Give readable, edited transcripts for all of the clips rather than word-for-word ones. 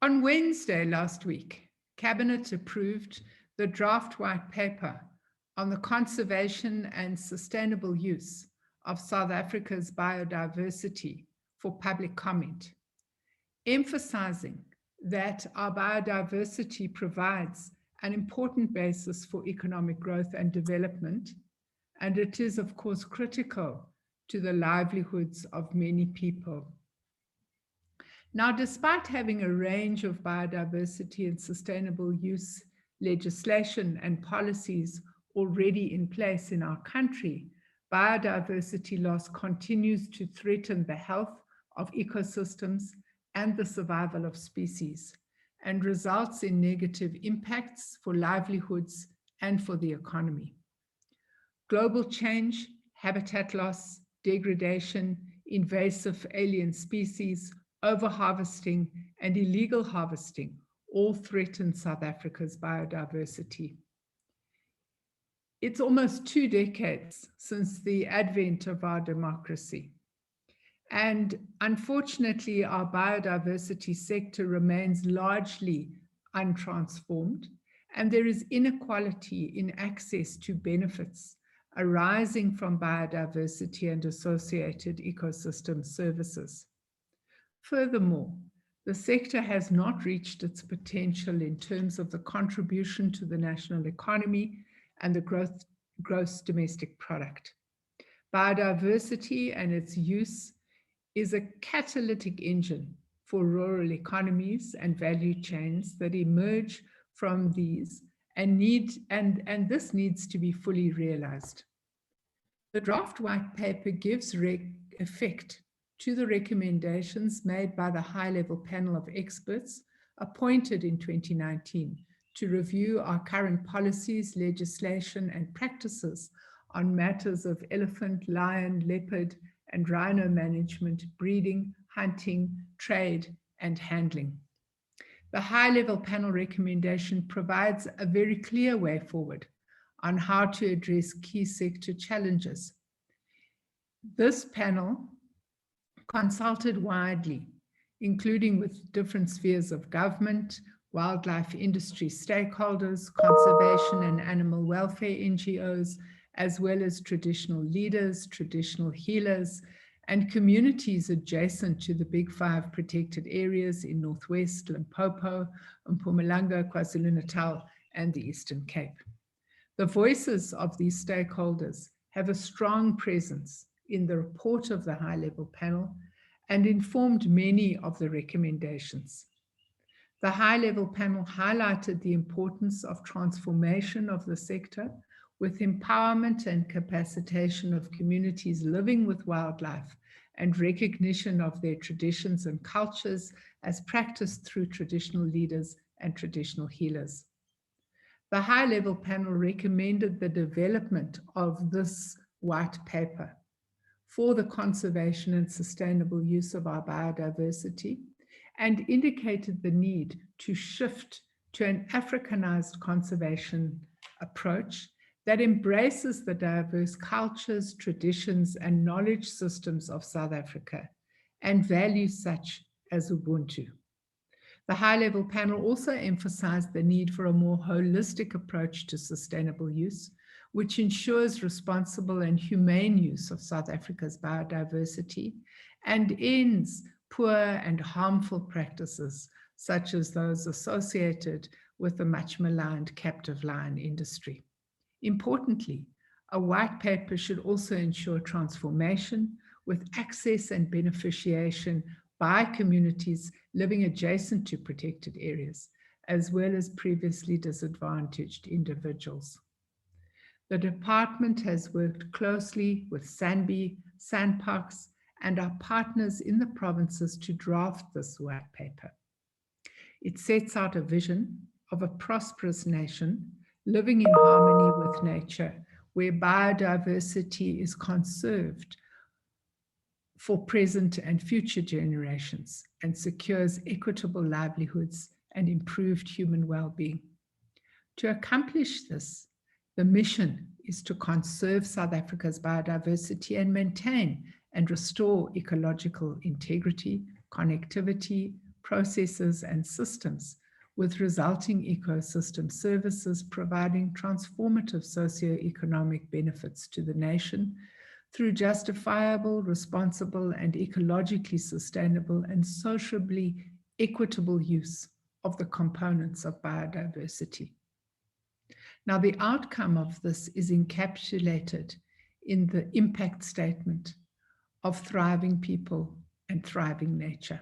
On Wednesday last week, Cabinet approved the draft white paper on the conservation and sustainable use of South Africa's biodiversity for public comment, emphasizing that our biodiversity provides an important basis for economic growth and development, and it is, of course, critical to the livelihoods of many people. Now, despite having a range of biodiversity and sustainable use legislation and policies already in place in our country, biodiversity loss continues to threaten the health of ecosystems and the survival of species, and results in negative impacts for livelihoods and for the economy. Global change, habitat loss, degradation, invasive alien species, overharvesting, and illegal harvesting all threaten South Africa's biodiversity. It's almost 2 decades since the advent of our democracy. And unfortunately, our biodiversity sector remains largely untransformed, and there is inequality in access to benefits arising from biodiversity and associated ecosystem services. Furthermore, the sector has not reached its potential in terms of the contribution to the national economy and the gross domestic product. Biodiversity and its use is a catalytic engine for rural economies and value chains that emerge from these, and this needs to be fully realized. The draft white paper gives effect to the recommendations made by the high-level panel of experts appointed in 2019 to review our current policies, legislation, and practices on matters of elephant, lion, leopard, and rhino management, breeding, hunting, trade, and handling. The high-level panel recommendation provides a very clear way forward on how to address key sector challenges. This panel consulted widely, including with different spheres of government, wildlife industry stakeholders, conservation and animal welfare NGOs, as well as traditional leaders, traditional healers, and communities adjacent to the Big Five protected areas in Northwest, Limpopo, Mpumalanga, KwaZulu-Natal, and the Eastern Cape. The voices of these stakeholders have a strong presence in the report of the high-level panel and informed many of the recommendations. The high-level panel highlighted the importance of transformation of the sector with empowerment and capacitation of communities living with wildlife and recognition of their traditions and cultures as practiced through traditional leaders and traditional healers. The high-level panel recommended the development of this white paper for the conservation and sustainable use of our biodiversity, and indicated the need to shift to an Africanized conservation approach that embraces the diverse cultures, traditions, and knowledge systems of South Africa and values such as Ubuntu. The high-level panel also emphasized the need for a more holistic approach to sustainable use, which ensures responsible and humane use of South Africa's biodiversity and ends poor and harmful practices, such as those associated with the much maligned captive lion industry. Importantly, a white paper should also ensure transformation with access and beneficiation by communities living adjacent to protected areas, as well as previously disadvantaged individuals. The department has worked closely with SANBI, SANParks, and our partners in the provinces to draft this white paper. It sets out a vision of a prosperous nation living in harmony with nature, where biodiversity is conserved for present and future generations and secures equitable livelihoods and improved human well-being. To accomplish this, the mission is to conserve South Africa's biodiversity and maintain and restore ecological integrity, connectivity, processes, and systems, with resulting ecosystem services providing transformative socio-economic benefits to the nation through justifiable, responsible, and ecologically sustainable and sociably equitable use of the components of biodiversity. Now, the outcome of this is encapsulated in the impact statement of thriving people and thriving nature.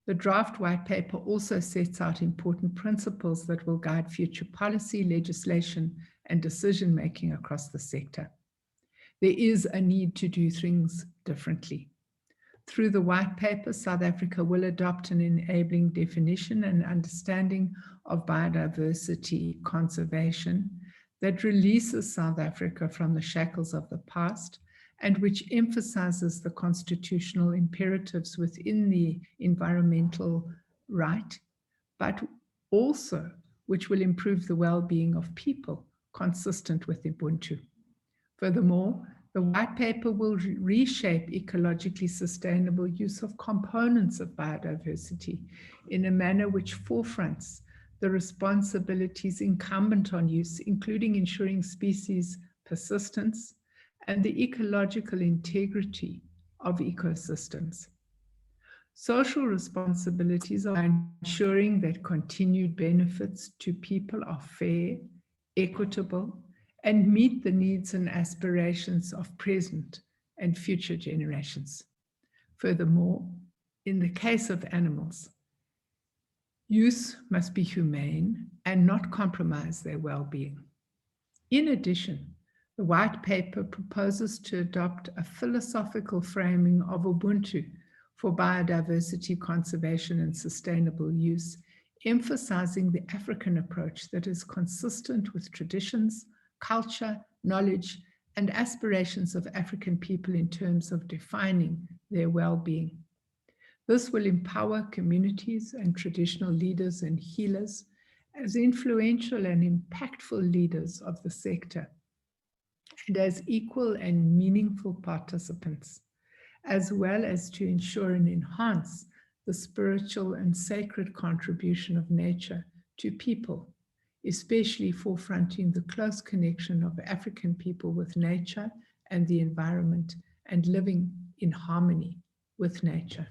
The draft white paper also sets out important principles that will guide future policy, legislation, and decision-making across the sector. There is a need to do things differently. Through the white paper, South Africa will adopt an enabling definition and understanding of biodiversity conservation that releases South Africa from the shackles of the past and which emphasizes the constitutional imperatives within the environmental right, but also which will improve the well-being of people consistent with Ubuntu. Furthermore, the white paper will reshape ecologically sustainable use of components of biodiversity in a manner which forefronts the responsibilities incumbent on use, including ensuring species persistence and the ecological integrity of ecosystems. Social responsibilities are ensuring that continued benefits to people are fair, equitable, and meet the needs and aspirations of present and future generations. Furthermore, in the case of animals, use must be humane and not compromise their well-being. In addition, the white paper proposes to adopt a philosophical framing of Ubuntu for biodiversity conservation and sustainable use, emphasizing the African approach that is consistent with traditions, culture, knowledge, and aspirations of African people in terms of defining their well-being. This will empower communities and traditional leaders and healers as influential and impactful leaders of the sector and as equal and meaningful participants, as well as to ensure and enhance the spiritual and sacred contribution of nature to people, especially forefronting the close connection of African people with nature and the environment and living in harmony with nature.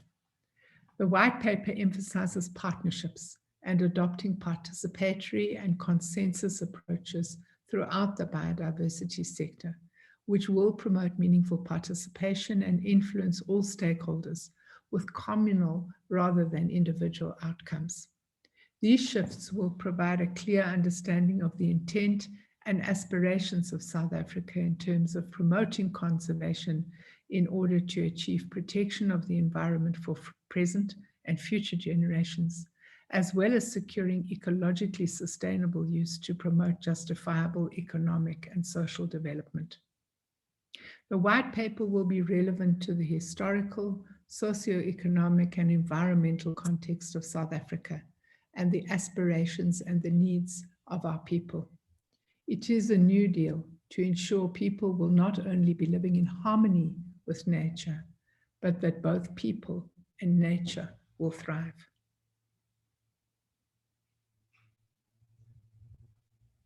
The white paper emphasizes partnerships and adopting participatory and consensus approaches throughout the biodiversity sector, which will promote meaningful participation and influence all stakeholders with communal rather than individual outcomes. These shifts will provide a clear understanding of the intent and aspirations of South Africa in terms of promoting conservation in order to achieve protection of the environment for present and future generations, as well as securing ecologically sustainable use to promote justifiable economic and social development. The white paper will be relevant to the historical, socio-economic, and environmental context of South Africa and the aspirations and the needs of our people. It is a new deal to ensure people will not only be living in harmony with nature, but that both people and nature will thrive.